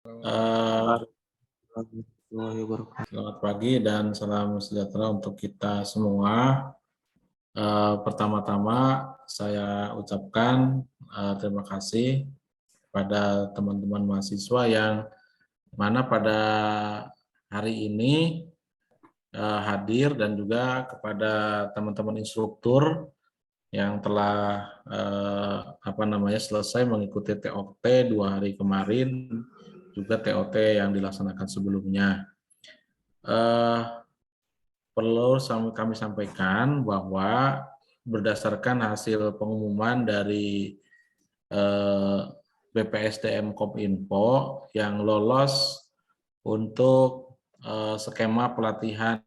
Eh, Selamat pagi dan salam sejahtera untuk kita semua. Pertama-tama saya ucapkan terima kasih pada teman-teman mahasiswa yang mana pada hari ini hadir dan juga kepada teman-teman instruktur yang telah selesai mengikuti TOT 2 hari kemarin, juga TOT yang dilaksanakan sebelumnya. Perlu kami sampaikan bahwa berdasarkan hasil pengumuman dari BPSDM Kominfo yang lolos untuk skema pelatihan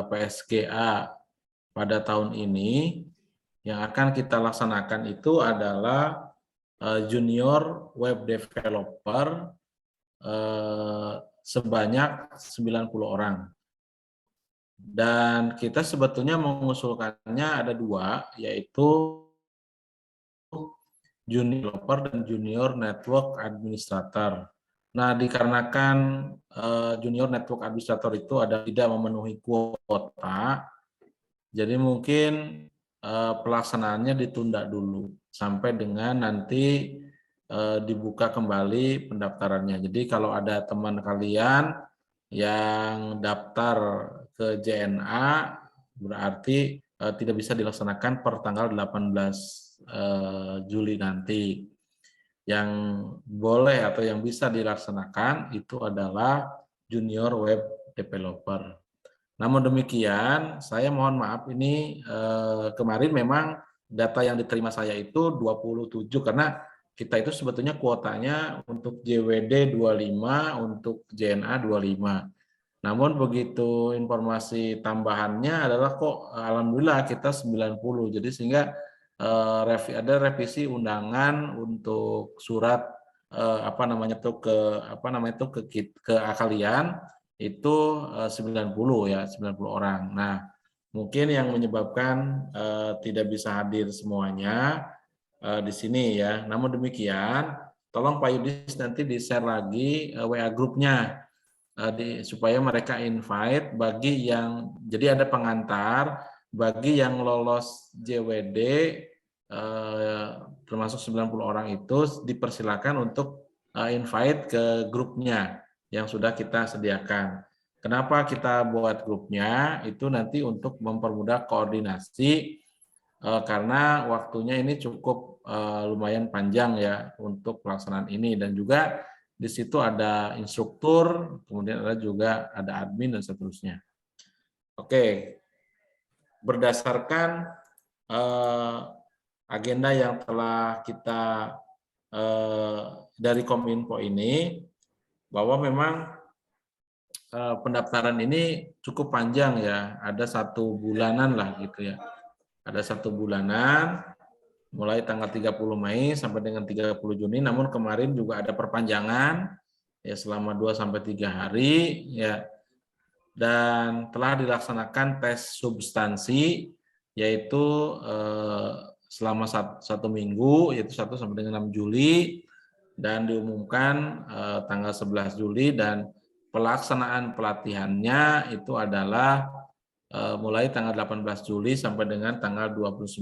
PSGA pada tahun ini, yang akan kita laksanakan itu adalah junior web developer sebanyak 90 orang. Dan kita sebetulnya mengusulkannya ada 2, yaitu junior developer dan junior network administrator. Nah, dikarenakan junior network administrator itu tidak memenuhi kuota, jadi mungkin pelaksanaannya ditunda dulu sampai dengan nanti dibuka kembali pendaftarannya. Jadi kalau ada teman kalian yang daftar ke JNA, berarti tidak bisa dilaksanakan per tanggal 18 Juli nanti. Yang boleh atau yang bisa dilaksanakan itu adalah junior web developer. Namun demikian, saya mohon maaf ini kemarin memang data yang diterima saya itu 27, karena kita itu sebetulnya kuotanya untuk JWD 25, untuk JNA 25. Namun begitu informasi tambahannya adalah kok alhamdulillah kita 90. Jadi sehingga ada revisi undangan untuk surat ke kalian itu 90 ya, 90 orang. Nah, mungkin yang menyebabkan tidak bisa hadir semuanya di sini ya. Namun demikian, tolong Pak Yudis nanti di-share lagi WA grupnya supaya mereka invite bagi yang, jadi ada pengantar bagi yang lolos JWD termasuk 90 orang itu dipersilakan untuk invite ke grupnya yang sudah kita sediakan. Kenapa kita buat grupnya? Itu nanti untuk mempermudah koordinasi karena waktunya ini cukup lumayan panjang ya untuk pelaksanaan ini, dan juga di situ ada instruktur, kemudian ada admin dan seterusnya. Oke, berdasarkan agenda yang telah kita dari Kominfo ini, bahwa memang pendaftaran ini cukup panjang ya, ada 1 bulanan lah gitu ya. Ada 1 bulanan, mulai tanggal 30 Mei sampai dengan 30 Juni, namun kemarin juga ada perpanjangan ya selama 2-3 hari ya, dan telah dilaksanakan tes substansi yaitu selama 1 minggu, yaitu 1 sampai dengan 6 Juli, dan diumumkan tanggal 11 Juli, dan pelaksanaan pelatihannya itu adalah mulai tanggal 18 Juli sampai dengan tanggal 29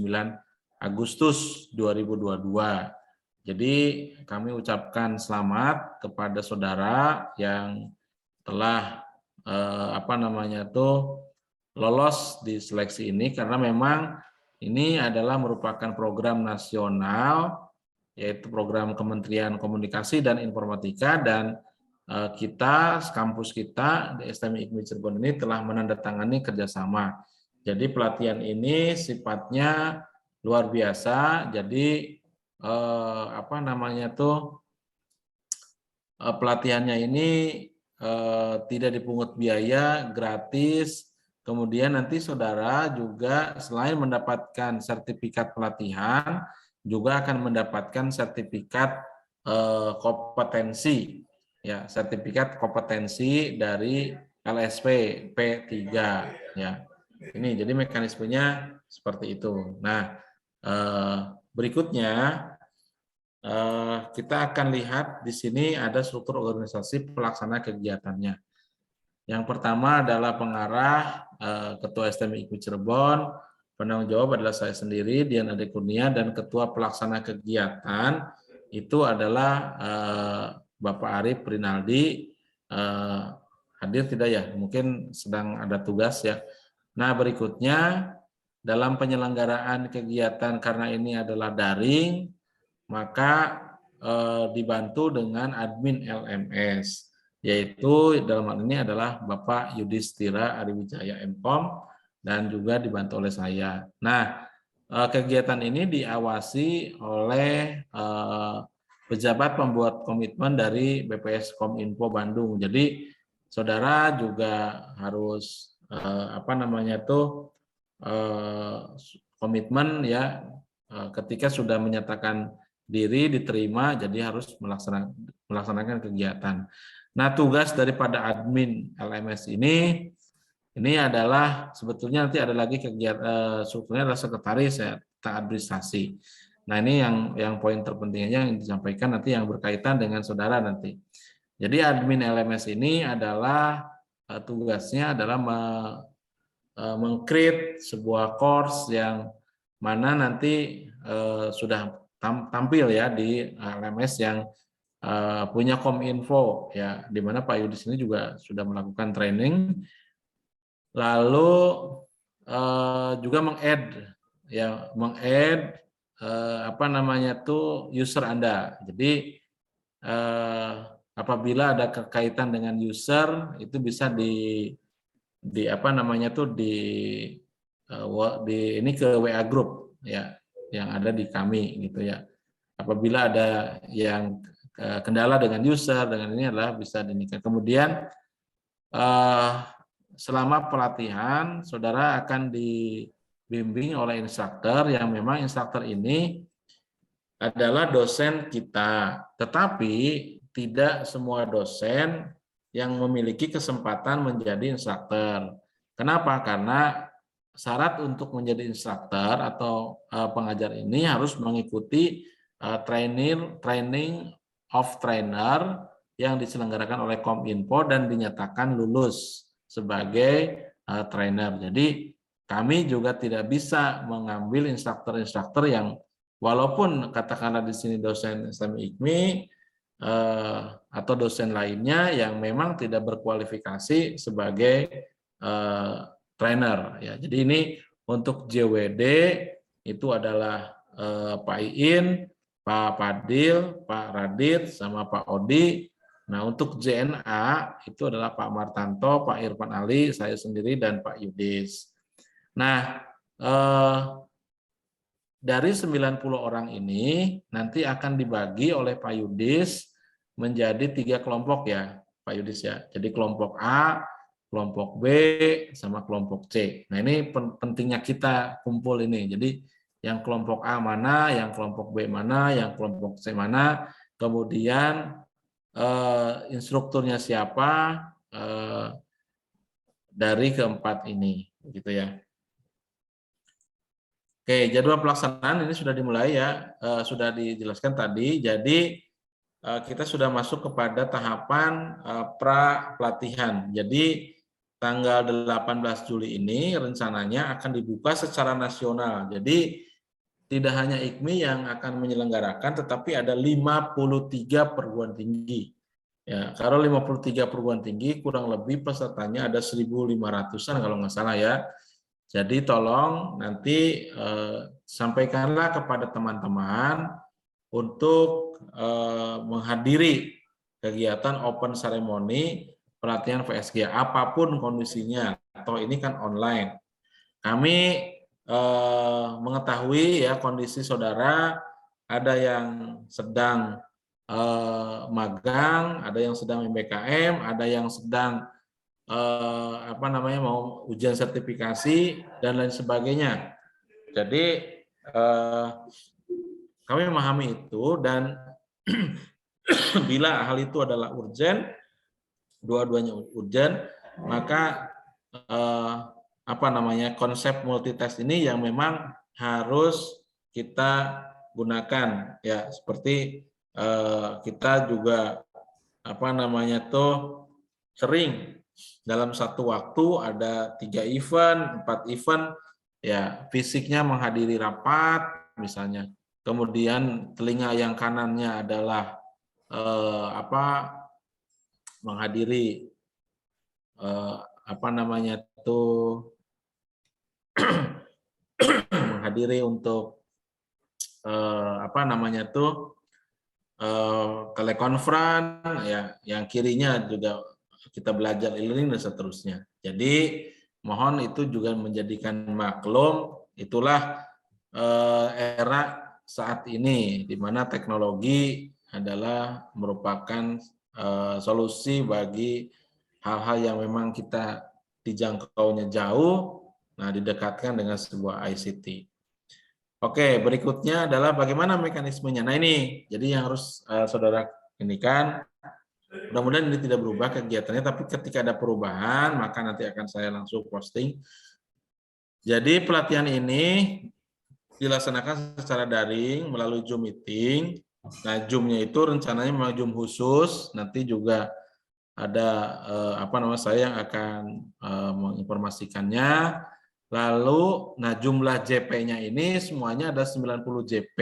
Agustus 2022. Jadi kami ucapkan selamat kepada saudara yang telah lolos di seleksi ini, karena memang ini adalah merupakan program nasional, yaitu program Kementerian Komunikasi dan Informatika, dan kampus kita di STM IKMI Cirebon ini telah menandatangani kerjasama. Jadi pelatihan ini sifatnya luar biasa. Jadi pelatihannya ini tidak dipungut biaya, gratis. Kemudian nanti saudara juga selain mendapatkan sertifikat pelatihan, juga akan mendapatkan sertifikat kompetensi, ya, sertifikat kompetensi dari LSP P3 ya. Ini jadi mekanismenya seperti itu. Nah, berikutnya kita akan lihat di sini ada struktur organisasi pelaksana kegiatannya. Yang pertama adalah pengarah, Ketua STM IKMI Cirebon, penanggung jawab adalah saya sendiri, Dian Ade Kurnia, dan Ketua Pelaksana Kegiatan itu adalah Bapak Arif Rinaldi. Hadir tidak ya? Mungkin sedang ada tugas ya. Nah, berikutnya dalam penyelenggaraan kegiatan karena ini adalah daring, maka dibantu dengan admin LMS, yaitu dalam hal ini adalah Bapak Yudhistira Ariwijaya MKOM dan juga dibantu oleh saya. Nah, kegiatan ini diawasi oleh pejabat pembuat komitmen dari BPS Kominfo Bandung. Jadi saudara juga harus komitmen ya ketika sudah menyatakan diri diterima, jadi harus melaksanakan kegiatan. Nah, tugas daripada admin LMS ini adalah sebetulnya nanti ada lagi kegiatan strukturnya adalah sekretaris ya, administrasi. Nah, ini yang poin terpentingnya yang disampaikan nanti yang berkaitan dengan saudara nanti. Jadi admin LMS ini adalah tugasnya adalah meng-create sebuah course yang mana nanti sudah tampil ya di LMS yang punya Kominfo ya, di mana Pak Yudis ini juga sudah melakukan training, lalu juga meng-add user Anda. Jadi apabila ada kekaitan dengan user itu bisa di ini ke WA group ya yang ada di kami gitu ya. Apabila ada yang kendala dengan user dengan ini adalah bisa dinikah. Kemudian selama pelatihan saudara akan dibimbing oleh instruktur yang memang instruktur ini adalah dosen kita, tetapi tidak semua dosen yang memiliki kesempatan menjadi instruktur. Kenapa? Karena syarat untuk menjadi instruktur atau pengajar ini harus mengikuti training of trainer yang diselenggarakan oleh Kominfo dan dinyatakan lulus sebagai trainer. Jadi kami juga tidak bisa mengambil instruktur-instruktur yang walaupun katakanlah di sini dosen STM IKMI atau dosen lainnya yang memang tidak berkualifikasi sebagai trainer ya. Jadi ini untuk JWD itu adalah Pak Iin, Pak Padil, Pak Radit sama Pak Odi. Nah, untuk JNA itu adalah Pak Martanto, Pak Irfan Ali, saya sendiri dan Pak Yudis. Nah, dari 90 orang ini nanti akan dibagi oleh Pak Yudis menjadi 3 kelompok ya, Pak Yudis ya. Jadi kelompok A, kelompok B, sama kelompok C. Nah, ini pentingnya kita kumpul ini. Jadi yang kelompok A mana, yang kelompok B mana, yang kelompok C mana, kemudian instrukturnya siapa dari keempat ini, gitu ya. Oke, jadwal pelaksanaan ini sudah dimulai ya, sudah dijelaskan tadi. Jadi kita sudah masuk kepada tahapan pra pelatihan. Jadi tanggal 18 Juli ini rencananya akan dibuka secara nasional. Jadi tidak hanya IKMI yang akan menyelenggarakan, tetapi ada 53 perguruan tinggi. Ya, kalau 53 perguruan tinggi kurang lebih pesertanya ada 1.500-an kalau nggak salah ya. Jadi tolong nanti sampaikanlah kepada teman-teman untuk menghadiri kegiatan open ceremony pelatihan VSG apapun kondisinya, atau ini kan online. Kami mengetahui ya kondisi saudara, ada yang sedang magang, ada yang sedang MBKM, ada yang sedang mau ujian sertifikasi dan lain sebagainya. Jadi kami memahami itu dan bila hal itu adalah urgent, dua-duanya urgent, maka konsep multitask ini yang memang harus kita gunakan ya, seperti kita juga sering dalam satu waktu ada 3 event, 4 event, ya fisiknya menghadiri rapat misalnya, kemudian telinga yang kanannya adalah menghadiri menghadiri untuk telekonferensi ya, yang kirinya juga kita belajar e-learning dan seterusnya. Jadi mohon itu juga menjadikan maklum, itulah era saat ini di mana teknologi adalah merupakan solusi bagi hal-hal yang memang kita dijangkaunya jauh, nah didekatkan dengan sebuah ICT. Oke, berikutnya adalah bagaimana mekanismenya. Nah ini, jadi yang harus saudara ini kan, mudah-mudahan ini tidak berubah kegiatannya, tapi ketika ada perubahan, maka nanti akan saya langsung posting. Jadi pelatihan ini dilaksanakan secara daring melalui Zoom meeting. Nah, Zoom-nya itu rencananya memang Zoom khusus, nanti juga ada saya yang akan menginformasikannya. Lalu, nah jumlah JP-nya ini semuanya ada 90 JP.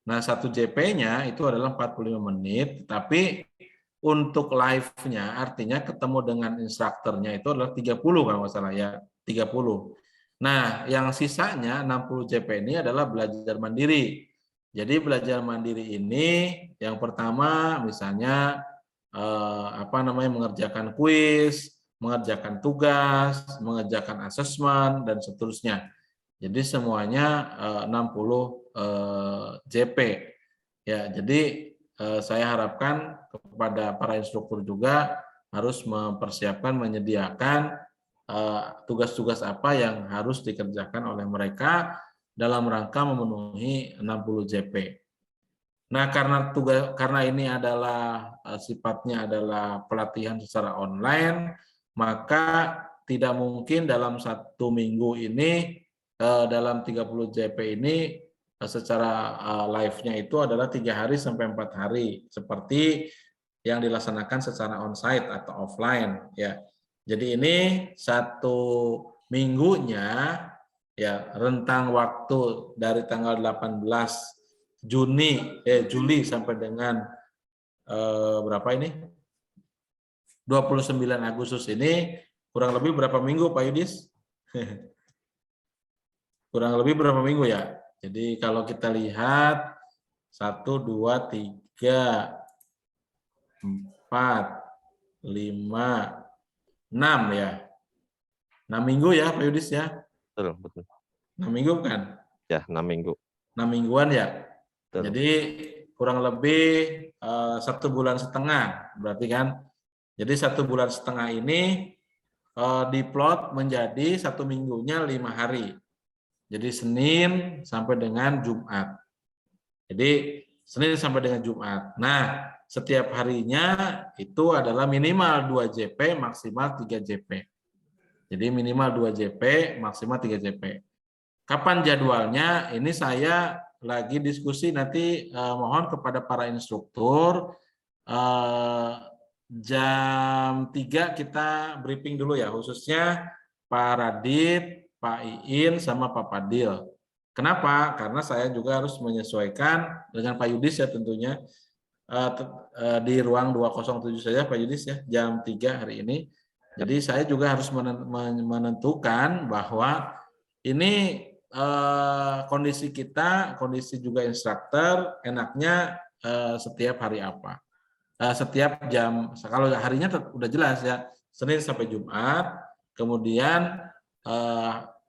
Nah, satu JP-nya itu adalah 45 menit, tapi untuk live-nya artinya ketemu dengan instrukturnya itu adalah 30 kalau nggak salah ya, 30. Nah, yang sisanya 60 JP ini adalah belajar mandiri. Jadi belajar mandiri ini yang pertama misalnya mengerjakan kuis, mengerjakan tugas, mengerjakan asesmen, dan seterusnya. Jadi semuanya 60 JP. Ya, jadi saya harapkan kepada para instruktur juga harus mempersiapkan, menyediakan tugas-tugas apa yang harus dikerjakan oleh mereka dalam rangka memenuhi 60 JP. Nah, karena ini adalah sifatnya adalah pelatihan secara online, maka tidak mungkin dalam 1 minggu ini dalam 30 JP ini secara live-nya itu adalah 3 hari sampai 4 hari seperti yang dilaksanakan secara onsite atau offline ya. Jadi ini 1 minggunya ya, rentang waktu dari tanggal 18 Juli sampai dengan berapa ini? 29 Agustus ini kurang lebih berapa minggu Pak Yudis? Kurang lebih berapa minggu ya? Jadi kalau kita lihat 1, 2, 3, 4, 5, 6 ya. 6 minggu ya Pak Yudis ya? Betul. 6 minggu kan? Ya, 6 minggu. 6 mingguan ya? Betul. Jadi kurang lebih 1,5 bulan berarti kan. Jadi 1,5 bulan ini diplot menjadi 1 minggunya 5 hari. Jadi Senin sampai dengan Jumat. Jadi Senin sampai dengan Jumat. Nah, setiap harinya itu adalah minimal 2 JP, maksimal 3 JP. Jadi minimal 2 JP, maksimal 3 JP. Kapan jadwalnya? Ini saya lagi diskusi nanti, mohon kepada para instruktur jam 3 kita briefing dulu ya, khususnya Pak Radit, Pak Iin, sama Pak Padil. Kenapa? Karena saya juga harus menyesuaikan dengan Pak Yudis ya tentunya, di ruang 207 saja Pak Yudis ya, jam 3 hari ini. Jadi saya juga harus menentukan bahwa ini kondisi kita, kondisi juga instruktur, enaknya setiap hari apa. Setiap jam, kalau harinya udah jelas ya, Senin sampai Jumat, kemudian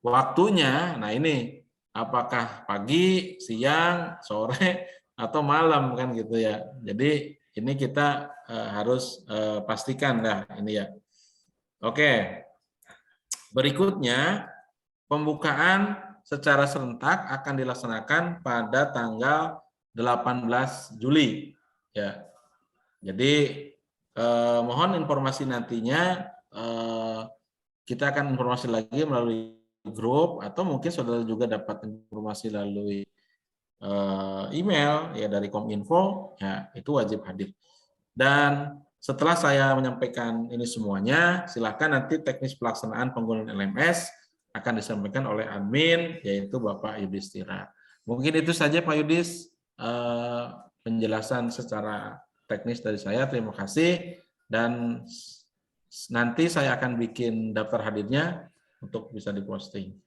waktunya, nah ini apakah pagi, siang, sore, atau malam kan gitu ya. Jadi ini kita harus pastikan dah ini ya. Oke, berikutnya pembukaan secara serentak akan dilaksanakan pada tanggal 18 Juli ya. Jadi mohon informasi nantinya kita akan informasi lagi melalui grup atau mungkin saudara juga dapat informasi melalui email ya dari Kominfo, ya itu wajib hadir. Dan setelah saya menyampaikan ini semuanya, silakan nanti teknis pelaksanaan penggunaan LMS akan disampaikan oleh admin, yaitu Bapak Yudhistira. Mungkin itu saja Pak Yudis, penjelasan secara teknis dari saya. Terima kasih. Dan nanti saya akan bikin daftar hadirnya untuk bisa diposting.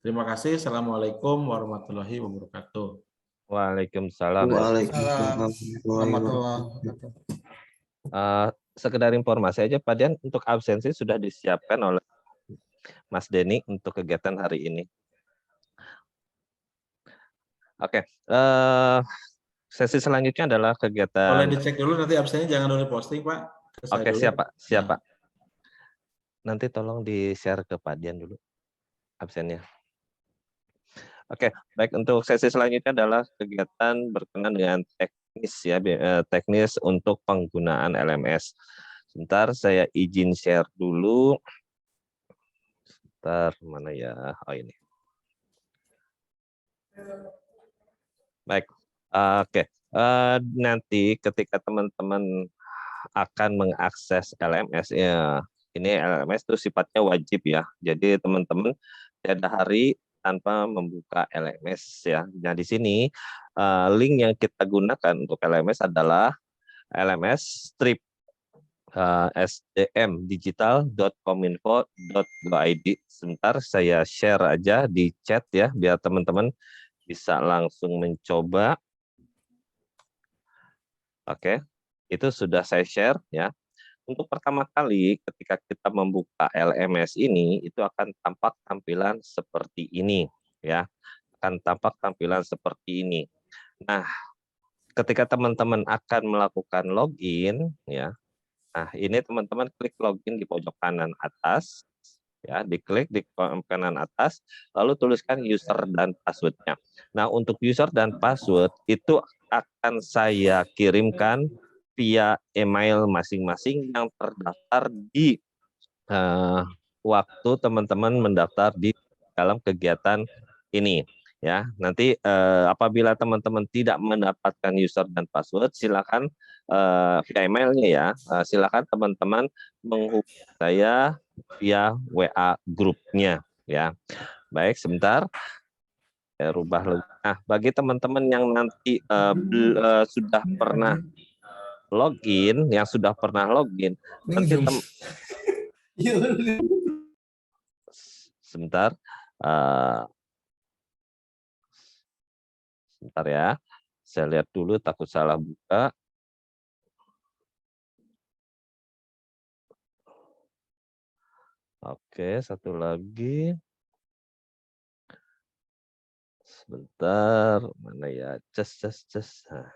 Terima kasih. Assalamualaikum warahmatullahi wabarakatuh. Waalaikumsalam. Waalaikumsalam warahmatullahi wabarakatuh. Sekedar informasi aja, Pak Dian, untuk absensi sudah disiapkan oleh Mas Denny untuk kegiatan hari ini. Oke, sesi selanjutnya adalah kegiatan. Boleh dicek dulu nanti absennya, jangan dulu posting Pak. Oke, siap Pak, siap Pak. Nanti tolong di-share ke Pak Dian dulu absennya. Oke, baik, untuk sesi selanjutnya adalah kegiatan berkenaan dengan teknis ya, teknis untuk penggunaan LMS. Sebentar saya izin share dulu. Sebentar, mana ya? Oh ini. Baik, oke. Nanti ketika teman-teman akan mengakses LMS ya, ini LMS itu sifatnya wajib ya. Jadi teman-teman tidak ada hari tanpa membuka LMS ya. Nah di sini link yang kita gunakan untuk LMS adalah LMS strip sdmdigital.kominfo.go.id. Sebentar saya share aja di chat ya, biar teman-teman bisa langsung mencoba. Oke, itu sudah saya share ya. Untuk pertama kali ketika kita membuka LMS ini, itu akan tampak tampilan seperti ini ya. Akan tampak tampilan seperti ini. Nah, ketika teman-teman akan melakukan login ya. Nah, ini teman-teman klik login di pojok kanan atas ya, diklik di kanan atas, lalu tuliskan user dan passwordnya. Nah, untuk user dan password itu akan saya kirimkan via email masing-masing yang terdaftar di waktu teman-teman mendaftar di dalam kegiatan ini ya. Nanti apabila teman-teman tidak mendapatkan user dan password, silakan via emailnya ya, silakan teman-teman menghubungi saya via WA grupnya ya. Baik, sebentar saya rubah. Nah, bagi teman-teman yang nanti sudah pernah login, nanti sebentar, sebentar ya, saya lihat dulu takut salah buka. Oke, satu lagi. Sebentar, mana ya? Nah.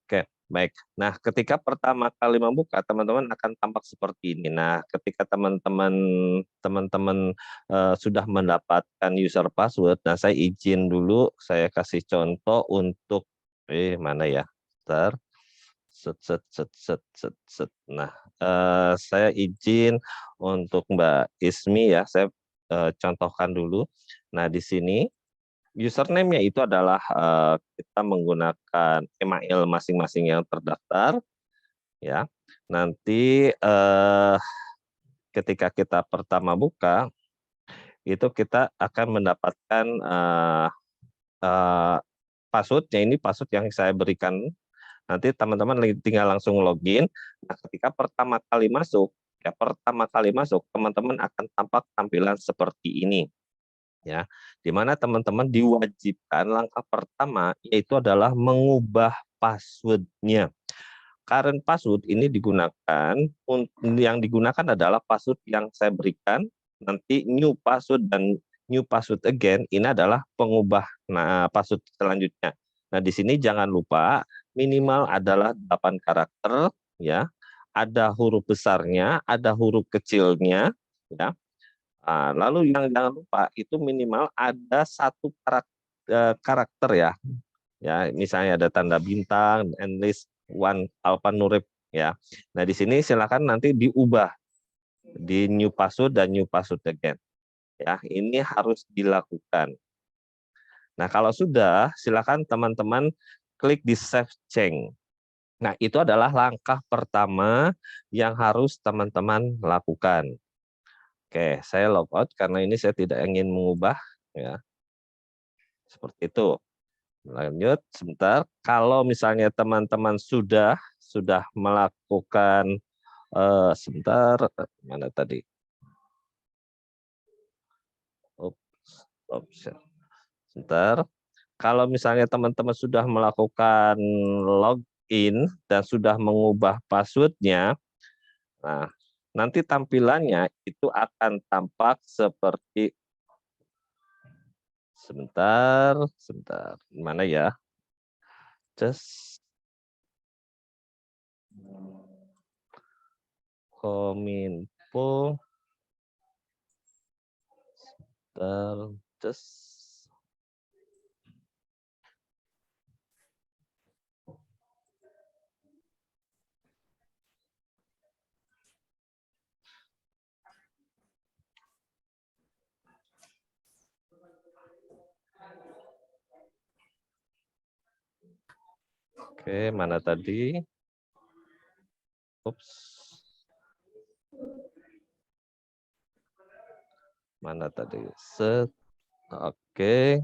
Oke, baik. Nah, ketika pertama kali membuka, teman-teman akan tampak seperti ini. Nah, ketika teman-teman sudah mendapatkan user password, nah saya izin dulu, saya kasih contoh untuk mana ya? Bentar. Nah, saya izin untuk Mbak Ismi ya, saya contohkan dulu. Nah, di sini username-nya itu adalah kita menggunakan email masing-masing yang terdaftar ya. Nanti ketika kita pertama buka itu kita akan mendapatkan passwordnya, ini password yang saya berikan. Nanti teman-teman tinggal langsung login. Nah, ketika pertama kali masuk teman-teman akan tampak tampilan seperti ini ya, di mana teman-teman diwajibkan langkah pertama yaitu adalah mengubah passwordnya. Current password ini yang digunakan adalah password yang saya berikan. Nanti new password dan new password again ini adalah pengubah password selanjutnya. Nah, di sini jangan lupa minimal adalah 8 karakter ya. Ada huruf besarnya, ada huruf kecilnya ya. Lalu yang jangan lupa itu minimal ada 1 karakter ya. Ya, misalnya ada tanda bintang, enlist, one, alphanumeric ya. Nah, di sini silakan nanti diubah di new password dan new password again. Ya, ini harus dilakukan. Nah, kalau sudah, silakan teman-teman klik di Save Change. Nah, itu adalah langkah pertama yang harus teman-teman lakukan. Oke, saya logout karena ini saya tidak ingin mengubah, ya. Seperti itu. Lanjut sebentar. Kalau misalnya teman-teman sudah melakukan sebentar, mana tadi? Option. Sebentar. Kalau misalnya teman-teman sudah melakukan login dan sudah mengubah passwordnya, nah nanti tampilannya itu akan tampak seperti sebentar, mana ya? Just Kominfo, just Oke, mana tadi? Ups. Mana tadi? Oke.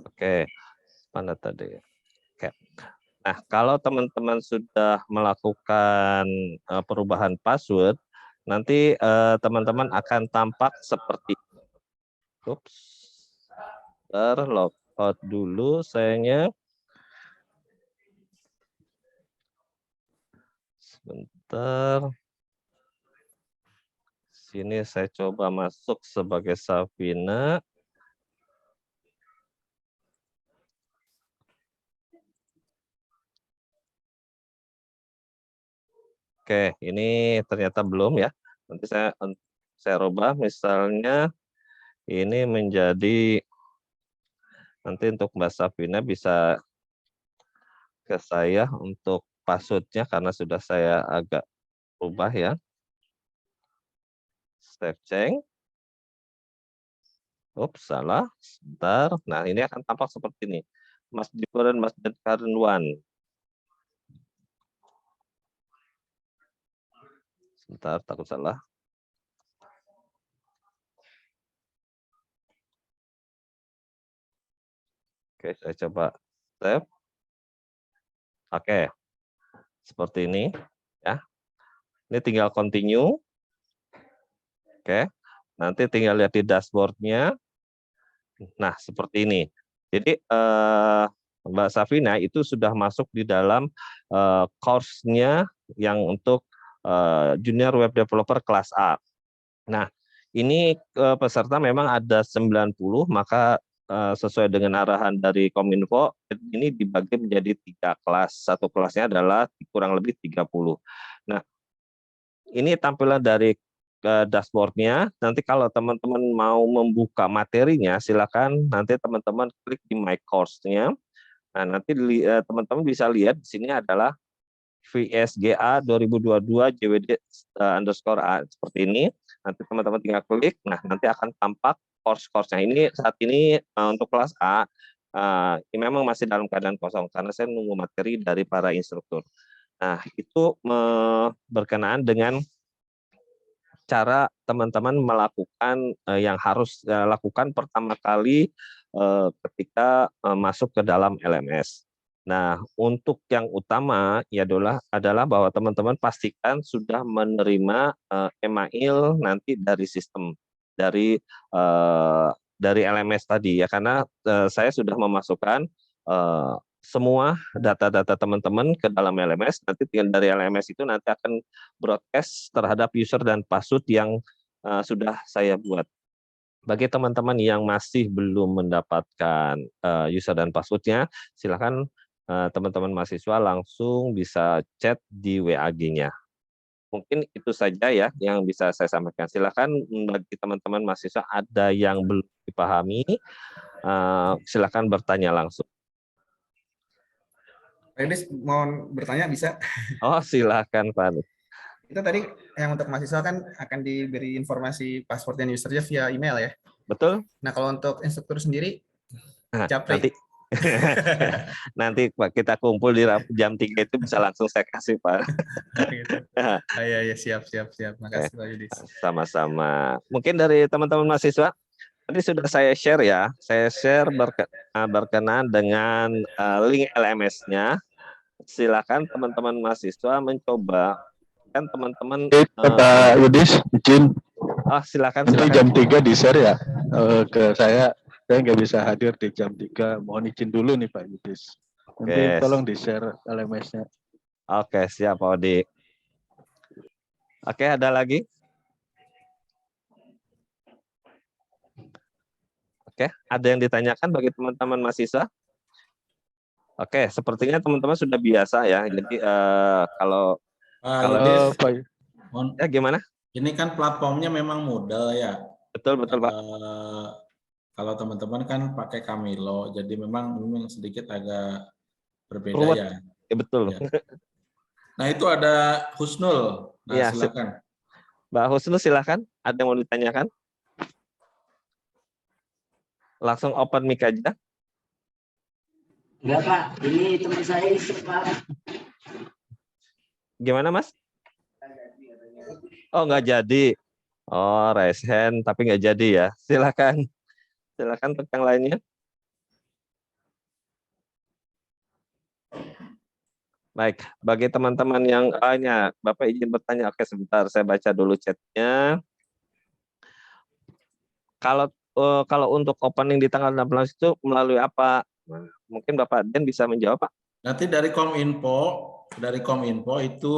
Oke. Mana tadi? Oke. Nah, kalau teman-teman sudah melakukan perubahan password, nanti teman-teman akan tampak seperti logout dulu sayangnya. Sebentar. Sini saya coba masuk sebagai Safina. Oke, ini ternyata belum ya. Nanti saya rubah misalnya ini menjadi nanti untuk Mbak Safina bisa ke saya untuk passwordnya karena sudah saya agak rubah ya. Save change. Ups, salah. Sebentar. Nah, ini akan tampak seperti ini. Mas Diko dan Mas Karunwan. Sebentar, takut salah. Oke, saya coba save. Oke, seperti ini ya. Ini tinggal continue. Oke, nanti tinggal lihat di dashboard-nya. Nah, seperti ini. Jadi Mbak Safina itu sudah masuk di dalam course-nya yang untuk junior web developer kelas A. Nah, ini peserta memang ada 90, maka sesuai dengan arahan dari Kominfo, ini dibagi menjadi 3 kelas. Satu kelasnya adalah kurang lebih 30. Nah, ini tampilan dari dashboard-nya. Nanti kalau teman-teman mau membuka materinya, silakan nanti teman-teman klik di My Course-nya. Nah, nanti teman-teman bisa lihat di sini adalah VSGA 2022 JWD_A seperti ini. Nanti teman-teman tinggal klik. Nah, nanti akan tampak course-nya. Ini saat ini untuk kelas A ini memang masih dalam keadaan kosong karena saya menunggu materi dari para instruktur. Nah, itu berkenaan dengan cara teman-teman melakukan yang harus lakukan pertama kali ketika masuk ke dalam LMS. Nah, untuk yang utama ya adalah bahwa teman-teman pastikan sudah menerima email nanti dari sistem dari LMS tadi ya, karena saya sudah memasukkan semua data-data teman-teman ke dalam LMS. Nanti dari LMS itu nanti akan broadcast terhadap user dan password yang sudah saya buat. Bagi teman-teman yang masih belum mendapatkan user dan passwordnya, silakan teman-teman mahasiswa langsung bisa chat di WA-nya. Mungkin itu saja ya yang bisa saya sampaikan. Silakan bagi teman-teman mahasiswa ada yang belum dipahami, silakan bertanya langsung. Pak Yudis mau bertanya bisa? Oh, silakan Pak. Itu tadi yang untuk mahasiswa kan akan diberi informasi password dan usernya via email ya. Betul? Nah, kalau untuk instruktur sendiri, Nah, Japri. nanti nanti Pak kita kumpul di jam 3 itu bisa langsung saya kasih Pak. Gitu. Ah, iya, iya, siap, siap, siap. Oke, Makasih Pak Yudis. sama-sama. Mungkin dari teman-teman mahasiswa tadi sudah saya share ya. Saya share berkenaan dengan link LMS-nya. Silakan teman-teman mahasiswa mencoba. Kan teman-teman Pak Yudis, izin silakan nanti silakan. jam 3 di-share ya ke saya. Saya nggak bisa hadir di jam 3. Mohon izin dulu nih Pak Yudis. Nanti Oke. tolong di-share LMS-nya. Oke, siap Pak Odi. Oke, ada lagi? Oke, ada yang ditanyakan bagi teman-teman mahasiswa? Oke, sepertinya teman-teman sudah biasa ya. Jadi kalau Yudis, Pak, ya gimana? ini kan platformnya memang mudah ya. Betul Pak. Kalau teman-teman kan pakai Camilo, jadi memang sedikit agak berbeda Ruwet. ya. Ya, betul. Ya. Nah, itu ada Husnul. Nah, Ya, silakan. Mbak Husnul silakan. Ada yang mau ditanyakan? Langsung open mic aja. Enggak Pak, ini teman saya istri Pak. Gimana Mas? Oh nggak jadi. Oh raise hand tapi nggak jadi ya. Silakan. Silakan untuk yang lainnya. Baik, bagi teman-teman yang lainnya, Bapak izin bertanya. Oke, sebentar saya baca dulu chatnya. Kalau untuk opening di tanggal 16 itu melalui apa? Mungkin Bapak Den bisa menjawab, Pak. Nanti dari Kominfo itu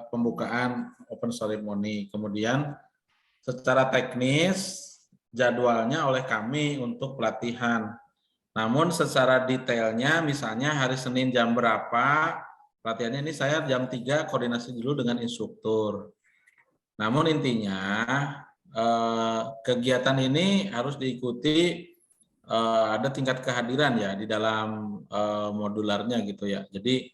pembukaan open ceremony. Kemudian secara teknis jadwalnya oleh kami untuk pelatihan. Namun secara detailnya misalnya hari Senin jam berapa, pelatihannya ini saya jam 3 koordinasi dulu dengan instruktur. Namun intinya kegiatan ini harus diikuti ada tingkat kehadiran ya di dalam modularnya gitu ya. Jadi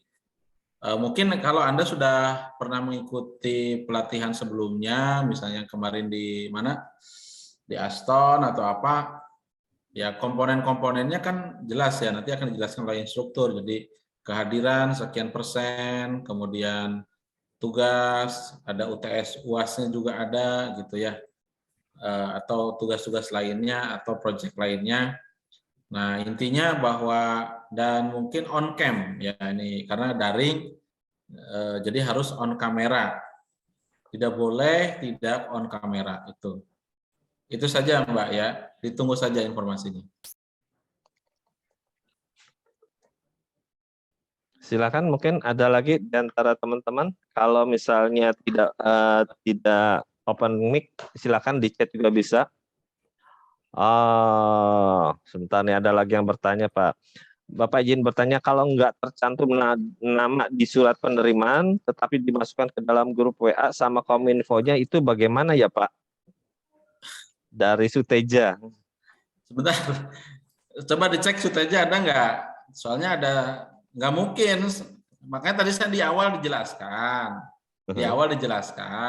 mungkin kalau Anda sudah pernah mengikuti pelatihan sebelumnya, misalnya kemarin di mana? Di Aston atau apa, ya komponen-komponennya kan jelas ya, nanti akan dijelaskan oleh instruktur. Jadi kehadiran sekian persen, kemudian tugas, ada UTS UAS-nya juga ada gitu ya, atau tugas-tugas lainnya atau proyek lainnya. Nah intinya bahwa dan mungkin on cam ya ini karena daring, jadi harus on kamera, tidak boleh tidak on kamera itu. Itu saja Mbak ya, ditunggu saja informasinya. Silakan, mungkin ada lagi di antara teman-teman. Kalau misalnya tidak open mic, silakan di chat juga bisa. Sebentar nih ada lagi yang bertanya Pak. Bapak izin bertanya, kalau nggak tercantum nama di surat penerimaan, tetapi dimasukkan ke dalam grup WA sama Kominfo-nya, itu bagaimana ya Pak? Dari Suteja. Sebentar, coba dicek Suteja ada nggak? Soalnya ada, nggak mungkin. Makanya tadi saya di awal dijelaskan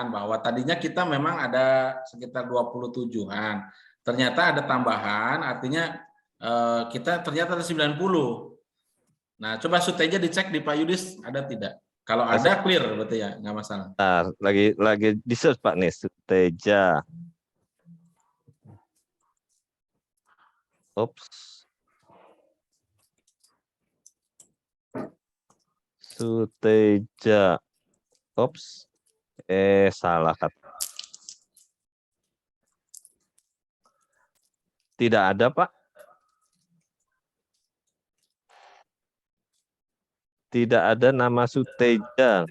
bahwa tadinya kita memang ada sekitar 27-an. Ternyata ada tambahan, artinya kita ternyata ada 90. Nah, coba Suteja dicek di Pak Yudis ada tidak? Kalau ada clear berarti ya, nggak masalah. Bentar, lagi di search Pak nih, Suteja. Ups. Suteja. Ups. Salah kata. Tidak ada, Pak. Tidak ada nama Suteja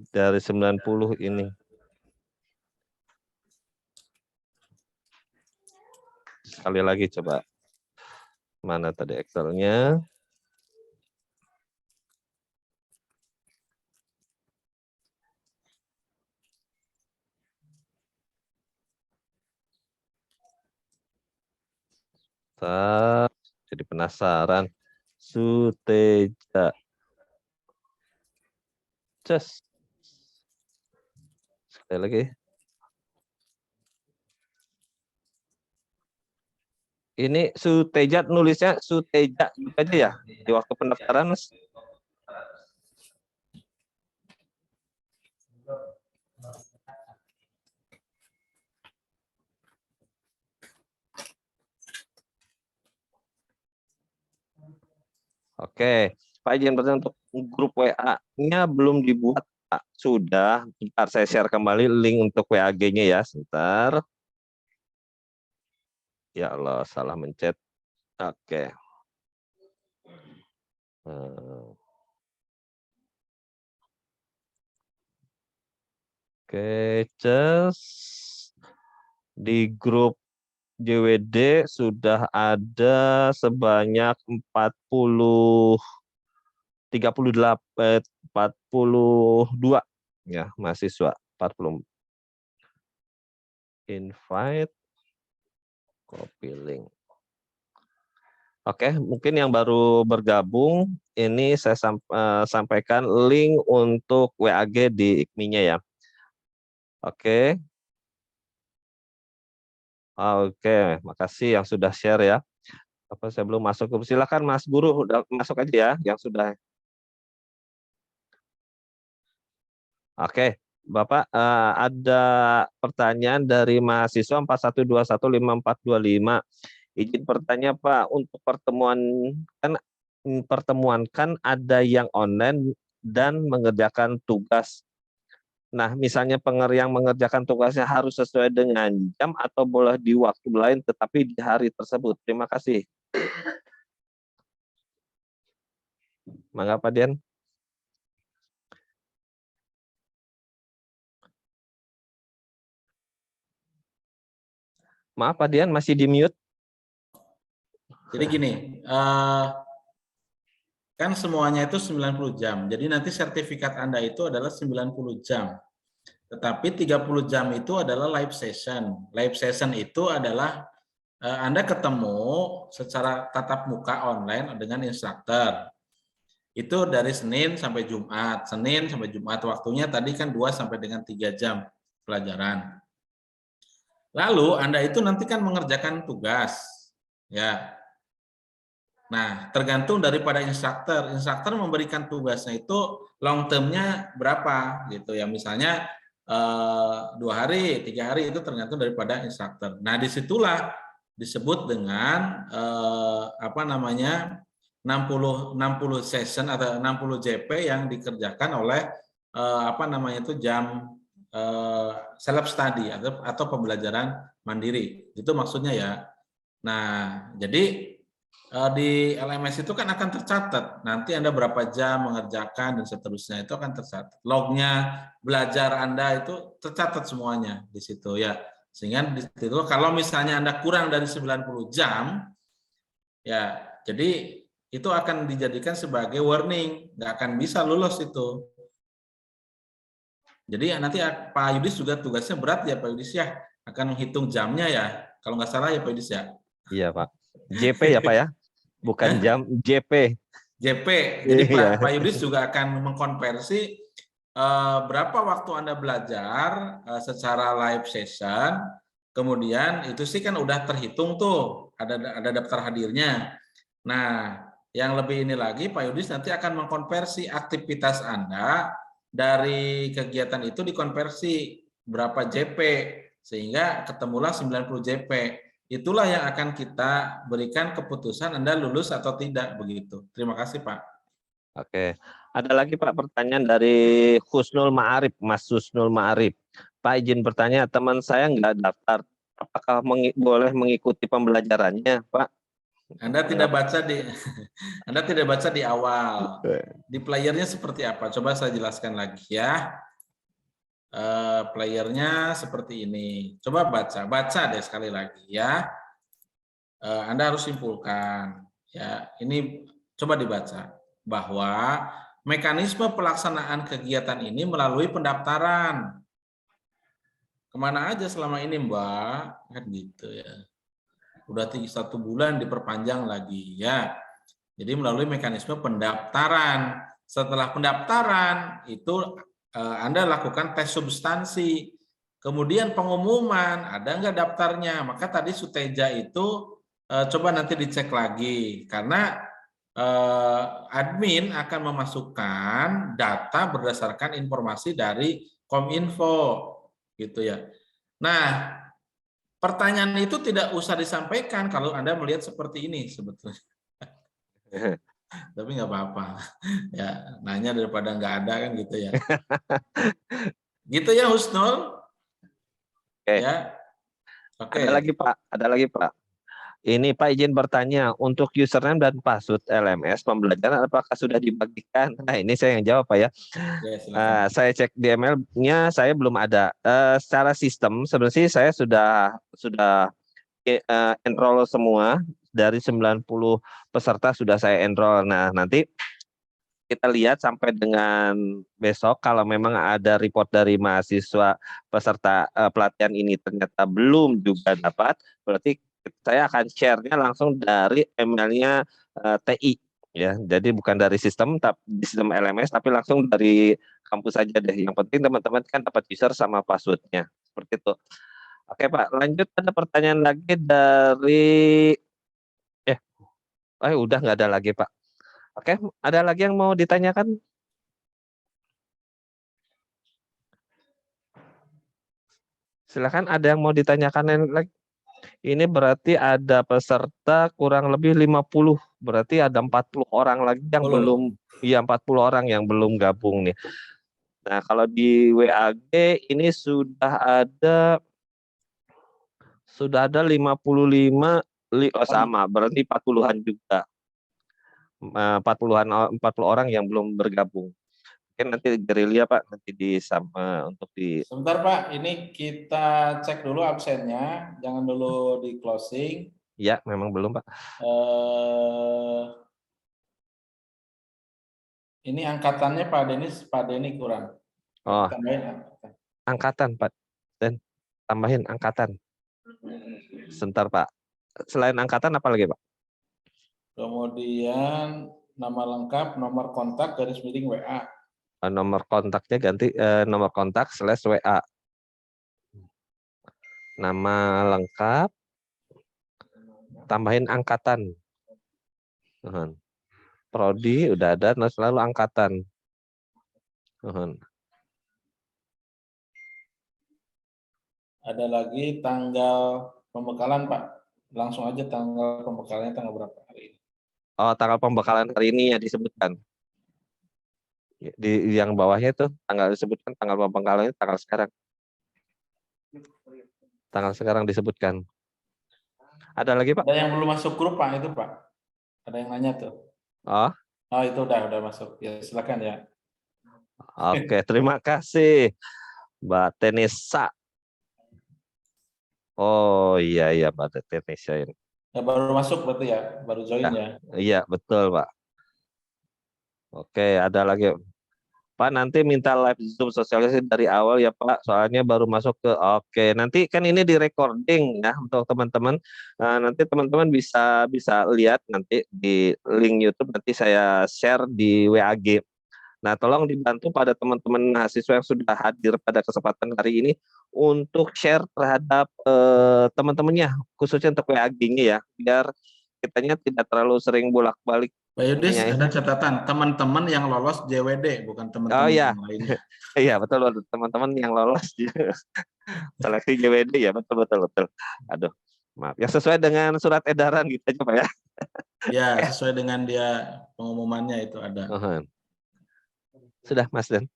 dari 90 ini. Sekali lagi coba. Mana tadi Excel-nya? Jadi Jadi penasaran. Suteja. Just. Sekali lagi. Ini Suteja nulisnya Suteja aja ya di waktu pendaftaran, Mas. Oke, Pak izin bertanya untuk grup WA-nya belum dibuat, Pak. Sudah. Bentar saya share kembali link untuk WAG-nya ya, sebentar. Ya Allah, salah mencet. Oke. Oke, di grup JWD sudah ada sebanyak 42 ya mahasiswa, 40. Invite, copy link. Oke, mungkin yang baru bergabung ini saya sampaikan link untuk WAG di IKMI-nya ya. Oke. Oke, makasih yang sudah share ya. Apa saya belum masuk? Silakan Mas Guru, udah masuk aja ya yang sudah. Oke, Bapak ada pertanyaan dari mahasiswa 41215425. Izin bertanya Pak, untuk pertemuan kan ada yang online dan mengerjakan tugas. Nah, misalnya yang mengerjakan tugasnya harus sesuai dengan jam atau boleh di waktu lain tetapi di hari tersebut. Terima kasih. Mangga Pak Dian. Maaf Pak Dian, masih di mute. Jadi gini, kan semuanya itu 90 jam. Jadi nanti sertifikat Anda itu adalah 90 jam. Tetapi 30 jam itu adalah live session. Live session itu adalah Anda ketemu secara tatap muka online dengan instruktur. Itu dari Senin sampai Jumat. Senin sampai Jumat waktunya tadi kan 2 sampai dengan 3 jam pelajaran. Lalu Anda itu nanti kan mengerjakan tugas. Ya. Nah, tergantung daripada instruktur. Instruktur memberikan tugasnya itu long term-nya berapa gitu ya. Misalnya 2 hari, 3 hari itu tergantung daripada instruktur. Nah, disitulah disebut dengan 60 session atau 60 JP yang dikerjakan oleh jam self study atau pembelajaran mandiri. Itu maksudnya ya. Nah, jadi di LMS itu kan akan tercatat nanti Anda berapa jam mengerjakan dan seterusnya, itu akan tercatat. Lognya belajar Anda itu tercatat semuanya di situ ya. Sehingga di situ kalau misalnya Anda kurang dari 90 jam ya, jadi itu akan dijadikan sebagai warning, nggak akan bisa lulus itu. Jadi nanti Pak Yudis juga tugasnya berat ya Pak Yudis ya, akan menghitung jamnya ya. Kalau nggak salah ya Pak Yudis ya. Iya Pak. JP ya Pak ya? Bukan jam, JP. JP. Jadi Pak Yudis juga akan mengkonversi berapa waktu Anda belajar secara live session. Kemudian itu sih kan udah terhitung tuh, ada daftar hadirnya. Nah, yang lebih ini lagi Pak Yudis nanti akan mengkonversi aktivitas Anda dari kegiatan itu dikonversi berapa JP sehingga ketemulah 90 JP. Itulah yang akan kita berikan keputusan Anda lulus atau tidak begitu. Terima kasih Pak. Oke, ada lagi Pak pertanyaan dari Husnul Ma'arif, Mas Husnul Ma'arif. Pak izin bertanya, teman saya nggak daftar, apakah boleh mengikuti pembelajarannya Pak? Anda tidak baca di awal. Di playernya seperti apa? Coba saya jelaskan lagi ya. Playernya seperti ini. Coba baca deh sekali lagi ya. Anda harus simpulkan ya. Ini coba dibaca bahwa mekanisme pelaksanaan kegiatan ini melalui pendaftaran. Kemana aja selama ini Mbak? Kan gitu ya. udah 1 bulan diperpanjang lagi ya. Jadi melalui mekanisme pendaftaran. Setelah pendaftaran itu Anda lakukan tes substansi. Kemudian pengumuman, ada nggak daftarnya? Maka tadi Suteja itu coba nanti dicek lagi karena admin akan memasukkan data berdasarkan informasi dari Kominfo gitu ya. Nah, pertanyaan itu tidak usah disampaikan kalau Anda melihat seperti ini sebetulnya. Tapi nggak apa-apa. Ya, nanya daripada nggak ada kan gitu ya. Gitu ya Husnul. Oke. Ya. Oke. Ada lagi Pak, ada lagi Pak. Ini Pak izin bertanya, untuk username dan password LMS pembelajaran apakah sudah dibagikan? Nah ini saya yang jawab Pak ya. Ya, silakan. Saya cek di email-nya saya belum ada. Secara sistem sebenarnya saya sudah enroll semua dari 90 peserta sudah saya enroll. Nah nanti kita lihat sampai dengan besok kalau memang ada report dari mahasiswa peserta pelatihan ini ternyata belum juga dapat, berarti saya akan share-nya langsung dari emailnya TI ya. Jadi bukan dari sistem LMS tapi langsung dari kampus saja deh. Yang penting teman-teman kan dapat user sama password-nya. Seperti itu. Oke Pak, lanjut ada pertanyaan lagi dari udah nggak ada lagi Pak. Oke, ada lagi yang mau ditanyakan? Silakan, ada yang mau ditanyakan lagi? Ini berarti ada peserta kurang lebih 50, berarti ada 40 orang lagi yang belum, ya 40 orang yang belum gabung nih. Nah, kalau di WAG ini sudah ada 55, sama, berarti 40-an juga. 40 orang yang belum bergabung. Mungkin nanti gerilya Pak, nanti untuk di. Sebentar Pak, ini kita cek dulu absennya, jangan dulu di closing. Ya, memang belum Pak. Ini angkatannya Pak Denny kurang. Oh, tambahin angkatan Pak, dan tambahin angkatan. Sebentar Pak. Selain angkatan apa lagi Pak? Kemudian nama lengkap, nomor kontak, garis miring WA. Nomor kontaknya ganti nomor kontak /WA. Nama lengkap, tambahin angkatan. Prodi udah ada, selalu angkatan. Ada lagi tanggal pembekalan Pak. Langsung aja tanggal pembekalannya tanggal berapa hari ini. Oh, tanggal pembekalan hari ini ya disebutkan. Di yang bawahnya itu tanggal disebutkan, tanggal pembekalannya tanggal sekarang. Tanggal sekarang disebutkan. Ada lagi Pak? Ada yang belum masuk grup Pak, itu Pak. Ada yang nanya tuh. Oh, itu udah masuk. Ya silakan ya. Oke, terima kasih Mbak Tenesa. Oh iya Mbak Tenesa ini. Ya, baru masuk berarti ya, baru join ya. Iya betul Pak. Oke, ada lagi Pak, nanti minta live Zoom sosialisasi dari awal ya Pak, soalnya baru masuk ke. Oke, nanti kan ini di recording ya untuk teman-teman. Nanti teman-teman bisa lihat nanti di link YouTube, nanti saya share di WAG. Nah, tolong dibantu pada teman-teman mahasiswa yang sudah hadir pada kesempatan hari ini untuk share terhadap teman-temannya, khususnya untuk WAG-nya ya, biar kitanya tidak terlalu sering bolak-balik. Pak Yudis, ada catatan teman-teman yang lolos JWD, bukan teman-teman iya. yang lainnya. Iya betul teman-teman yang lolos seleksi JWD ya betul. Aduh, maaf. Ya sesuai dengan surat edaran gitu aja Pak ya. Ya, sesuai dengan dia pengumumannya itu ada. Sudah Mas Den.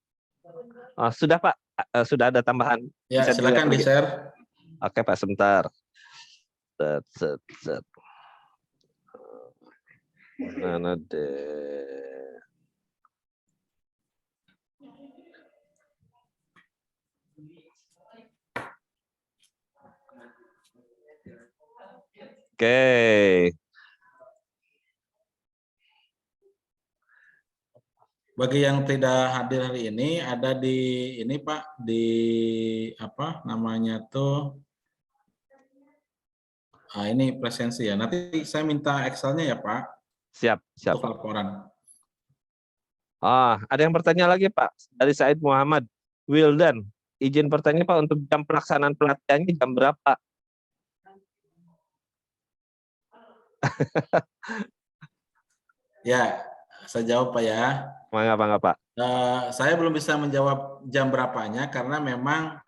Oh, sudah Pak, sudah ada tambahan. Ya, bisa silakan di-share. Oke Pak, sebentar. Mana deh. Oke. Bagi yang tidak hadir hari ini, ada di ini Pak, di apa namanya tuh Ini presensi ya. Nanti saya minta Excel-nya ya Pak Siap, siap. untuk laporan. Ada yang bertanya lagi Pak dari Said Muhammad. Wildan, izin bertanya Pak untuk jam pelaksanaan pelatihannya jam berapa? Ya, saya jawab Pak ya. Mangga Pak. Saya belum bisa menjawab jam berapanya karena memang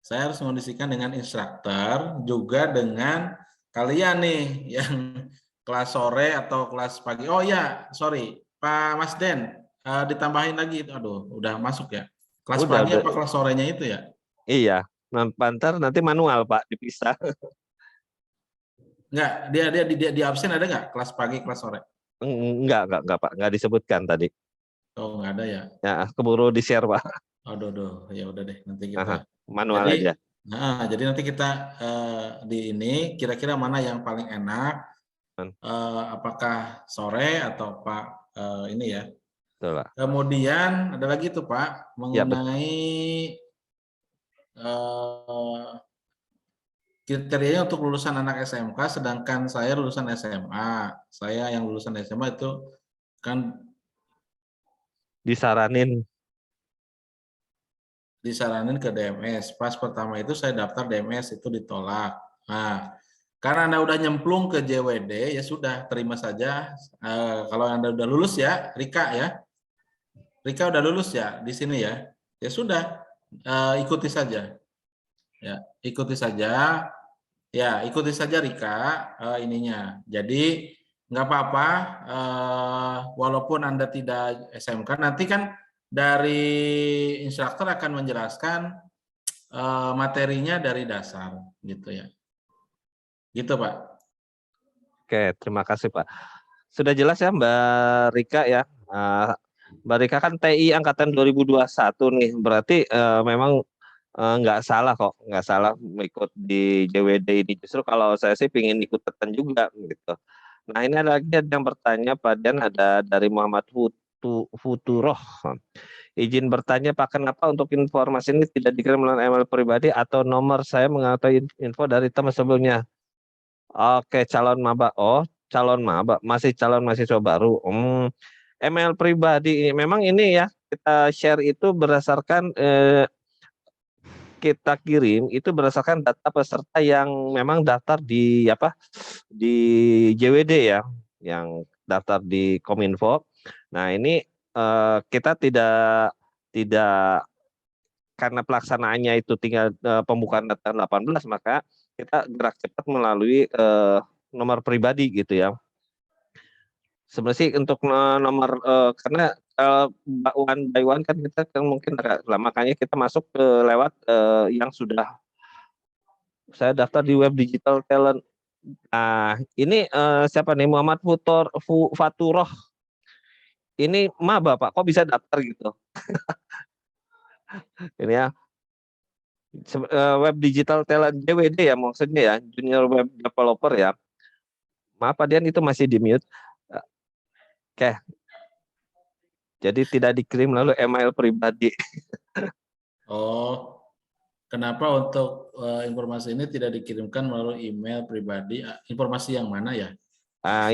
saya harus mengondisikan dengan instruktur juga dengan kalian nih yang kelas sore atau kelas pagi. Oh ya, sorry, Pak Mas Den, ditambahin lagi. Aduh, udah masuk ya. Kelas Udah, pagi apa kelas sorenya itu ya? Iya, ntar nanti manual Pak dipisah. Enggak, dia di absen ada nggak kelas pagi, kelas sore? Enggak Pak, enggak disebutkan tadi. Oh, nggak ada ya. Ya, keburu di-share Pak. Aduh, ya udah deh nanti Aha, kita. manual Jadi, aja. jadi nanti kita di ini kira-kira mana yang paling enak? Apakah sore atau Pak ini ya? Betul, Pak. Kemudian ada lagi tuh Pak Ya, betul. mengenai kriterianya untuk lulusan anak SMK, sedangkan saya lulusan SMA. Saya yang lulusan SMA itu kan Disaranin. disaranin ke DMS. Pas pertama itu saya daftar DMS itu ditolak. Nah, karena Anda udah nyemplung ke JWD, ya sudah terima saja. Kalau Anda udah lulus ya, Rika ya. Rika udah lulus ya di sini ya. Ya sudah, ikuti saja. Ya, ikuti saja. Ya, ikuti saja Rika ininya. Jadi nggak apa-apa, walaupun Anda tidak SMK, nanti kan dari instruktur akan menjelaskan materinya dari dasar, gitu ya. Gitu Pak. Oke, terima kasih Pak. Sudah jelas ya Mbak Rika ya. Mbak Rika kan TI angkatan 2021 nih. Berarti memang nggak salah kok, nggak salah ikut di JWD ini. Justru kalau saya sih pingin ikutan juga gitu. Nah ini ada lagi yang bertanya Pak Dian, ada dari Muhammad Futuroh. Izin bertanya Pak, kenapa untuk informasi ini tidak dikirim melalui email pribadi atau nomor saya mengetahui info dari teman sebelumnya? Oke, calon maba. Oh, calon maba, masih calon mahasiswa baru. Email pribadi memang ini ya kita share itu berdasarkan kita kirim itu berdasarkan data peserta yang memang daftar di di JWD ya, yang daftar di Kominfo. Nah ini kita tidak karena pelaksanaannya itu tinggal pembukaan data 18, maka kita gerak cepat melalui nomor pribadi gitu ya. Sebenarnya sih untuk nomor karena one by one kan kita kan mungkin agak lama, makanya kita masuk ke lewat yang sudah saya daftar di web digital talent. Nah, ini siapa nih Muhammad Faturoh. Ini maba Pak, kok bisa daftar gitu? Ini ya web digital talent JWD ya maksudnya ya, junior web developer ya. Maaf Pak Dian itu masih di mute. Oke. Jadi tidak dikirim lalu email pribadi. Oh, kenapa untuk informasi ini tidak dikirimkan melalui email pribadi? Informasi yang mana ya?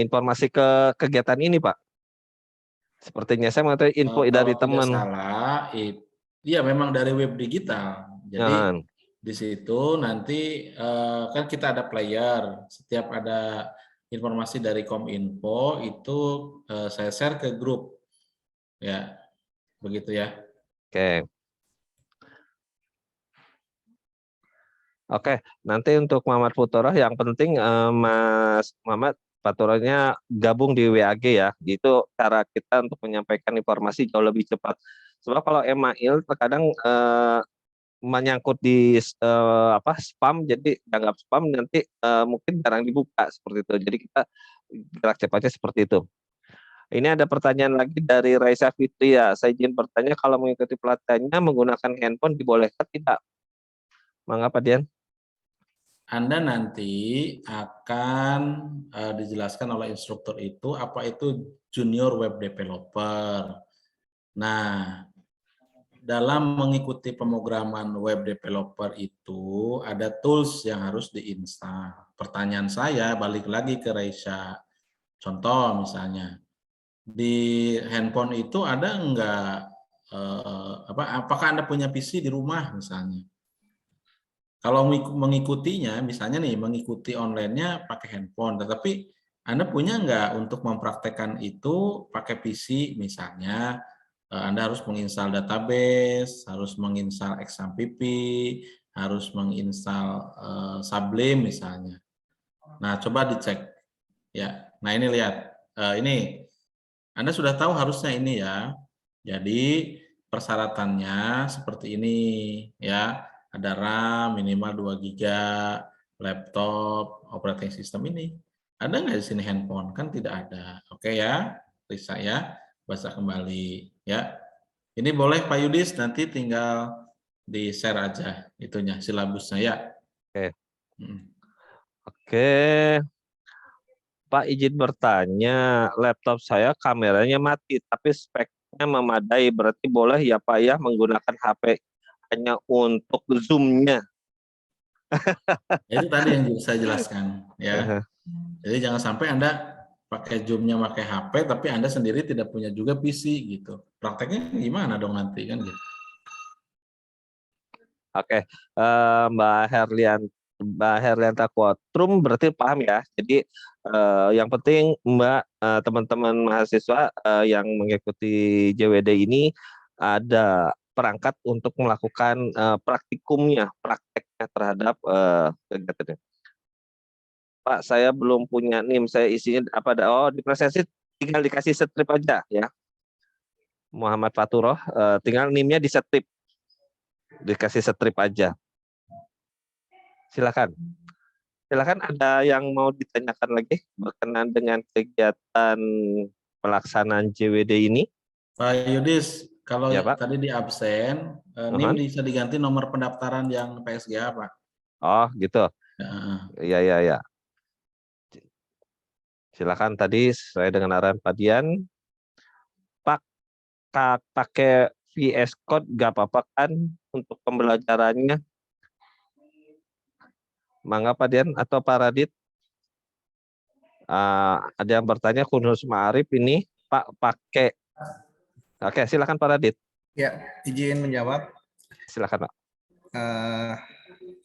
Informasi ke kegiatan ini Pak. Sepertinya saya mengetahui info dari Kalau tidak teman. salah, iya memang dari web digital. Jadi di situ nanti kan kita ada player. Setiap ada informasi dari Kominfo itu saya share ke grup. Ya, begitu ya. Oke. Oke, nanti untuk Muhammad Futurah yang penting Mas Muhammad Futurahnya gabung di WAG ya. Itu cara kita untuk menyampaikan informasi jauh lebih cepat. Sebab kalau email terkadang menyangkut di spam, jadi dianggap spam nanti mungkin jarang dibuka seperti itu. Jadi kita gerak cepatnya seperti itu. Ini ada pertanyaan lagi dari Raisa Fitria. Saya izin bertanya kalau mengikuti pelatihannya menggunakan handphone dibolehkan tidak? Mangga Pak Dian. Anda nanti akan dijelaskan oleh instruktur itu apa itu junior web developer. Nah, dalam mengikuti pemrograman web developer itu ada tools yang harus diinstal. Pertanyaan saya balik lagi ke Reisha. Contoh misalnya di handphone itu ada enggak apakah Anda punya PC di rumah misalnya? Kalau mengikutinya, misalnya nih, mengikuti online-nya pakai handphone, tetapi Anda punya nggak untuk mempraktekkan itu pakai PC, misalnya Anda harus menginstal database, harus menginstal XAMPP, harus menginstal Sublime misalnya. Nah, coba dicek. Ya, nah ini lihat, ini Anda sudah tahu harusnya ini ya. Jadi persyaratannya seperti ini ya. Ada RAM minimal 2 GB, laptop, operating system ini. Ada nggak di sini handphone? Kan tidak ada. Oke ya, Risa ya, baca kembali ya. Ini boleh Pak Yudis nanti tinggal di share aja itunya silabusnya ya. Oke. Hmm. Oke, Pak izin bertanya, laptop saya kameranya mati, tapi speknya memadai. Berarti boleh ya Pak ya menggunakan HP hanya untuk zoom-nya? Ya, itu tadi yang saya jelaskan ya. Jadi jangan sampai Anda pakai Zoom-nya pakai HP tapi Anda sendiri tidak punya juga PC gitu. Prakteknya gimana dong nanti kan gitu. Oke, Mbak Herlianta Quatrum berarti paham ya. Jadi yang penting Mbak, teman-teman mahasiswa yang mengikuti JWD ini ada perangkat untuk melakukan praktikumnya, prakteknya terhadap kegiatannya. Pak, saya belum punya NIM, saya isinya apa? Oh, di prosesi tinggal dikasih strip aja ya. Muhammad Faturoh, tinggal NIM-nya di strip, dikasih strip aja. Silakan. Silakan, ada yang mau ditanyakan lagi berkenaan dengan kegiatan pelaksanaan JWD ini? Pak Yudis, kalau Ya, Pak. tadi di absen, NIM bisa diganti nomor pendaftaran yang PSGA, Pak. Oh, gitu. Ya. Ya. Silakan, tadi sesuai dengan arahan Pak Dian. Pak, pakai VS Code nggak apa-apa kan untuk pembelajarannya? Mangga Pak Dian atau Pak Radit? Ada yang bertanya Kunus Ma'arif ini Pak pakai. Oke, silakan Pak Radit. Ya, izin menjawab. Silakan Pak.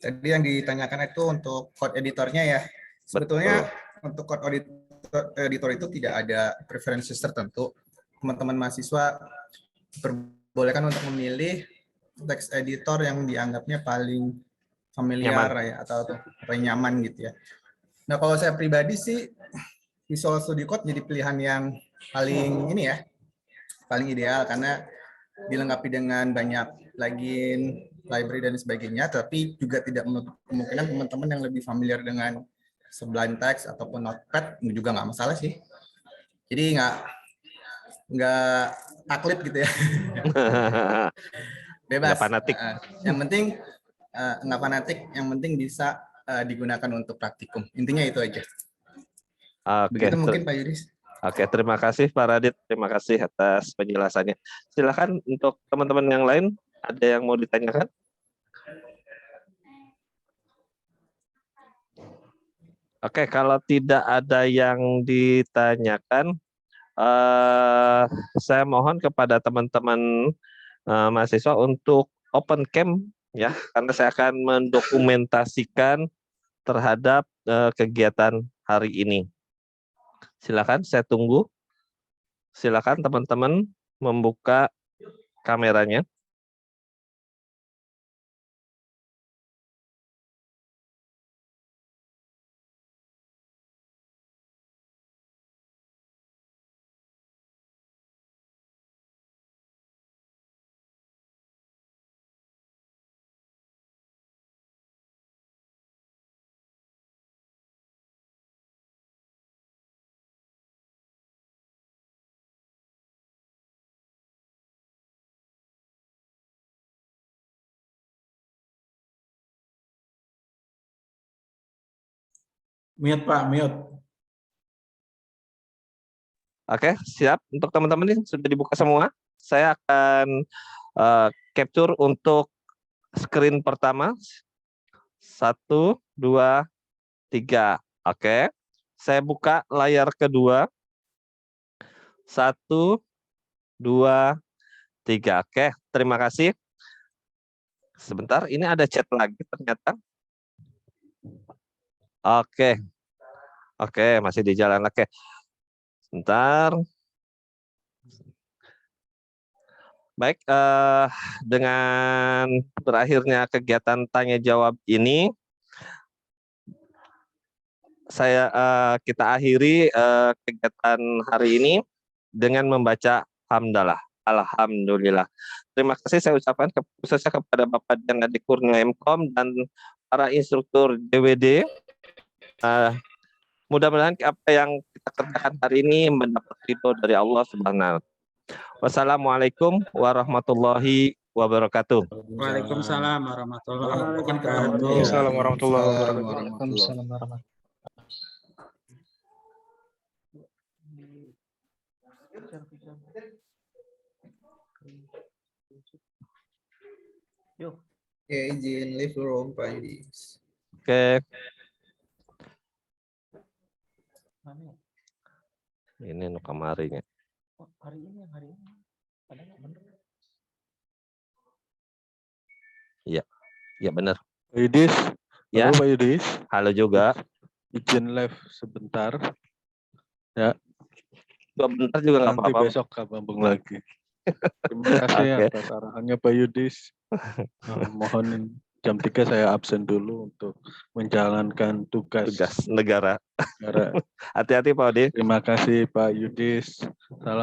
Tadi yang ditanyakan itu untuk code editornya ya. Sebetulnya untuk code editor itu tidak ada preferensi tertentu. Teman-teman mahasiswa diperbolehkan untuk memilih text editor yang dianggapnya paling familiar ya, atau paling nyaman gitu ya. Nah, kalau saya pribadi sih Visual Studio Code jadi pilihan yang paling ini ya, paling ideal karena dilengkapi dengan banyak plugin, library dan sebagainya, tapi juga tidak menutup kemungkinan teman-teman yang lebih familiar dengan Sublime Text ataupun Notepad juga nggak masalah sih. Jadi nggak taklid gitu ya. Bebas. Nggak fanatik. Yang penting nggak fanatik, yang penting bisa digunakan untuk praktikum. Intinya itu aja. Oke. Begitu mungkin Pak Yudis. Oke, terima kasih Pak Radit. Terima kasih atas penjelasannya. Silakan untuk teman-teman yang lain, ada yang mau ditanyakan? Oke, kalau tidak ada yang ditanyakan, saya mohon kepada teman-teman mahasiswa untuk open cam ya, karena saya akan mendokumentasikan terhadap kegiatan hari ini. Silakan, saya tunggu. Silakan teman-teman membuka kameranya. Mute Pak, mute. Oke, siap. Untuk teman-teman ini sudah dibuka semua. Saya akan Capture untuk screen pertama. 1, 2, 3. Oke. Saya buka layar kedua. 1, 2, 3. Oke, terima kasih. Sebentar, ini ada chat lagi ternyata. Oke. Oke, masih di jalan. Oke. Sebentar. Baik, dengan berakhirnya kegiatan tanya jawab ini, kita akhiri kegiatan hari ini dengan membaca hamdalah. Alhamdulillah. Terima kasih saya ucapkan khususnya kepada Bapak Dian Adi Kurnia MKOM dan para instruktur DWD. Mudah-mudahan apa yang kita kerjakan hari ini mendapat ridho dari Allah Subhanahu wa Ta'ala. Wassalamualaikum warahmatullahi wabarakatuh. Waalaikumsalam warahmatullahi wabarakatuh. Waalaikumsalam warahmatullahi wabarakatuh. Waalaikumsalam Oke, izin leave the room, Pak Yudis. Oke. Ini nu kamarinya. Hari ini. Ada nggak bener? Ya benar. Pak Yudis. Ya. Halo Pak Yudis. Halo juga. Izin live sebentar. Bentar juga nggak Nanti apa-apa. besok kabambung lagi. Terima kasih Oke. atas arahannya Pak Yudis. Mohon jam 3 saya absen dulu untuk menjalankan tugas Tugas negara. negara. Hati-hati Pak Odi. Terima kasih Pak Yudis. Salam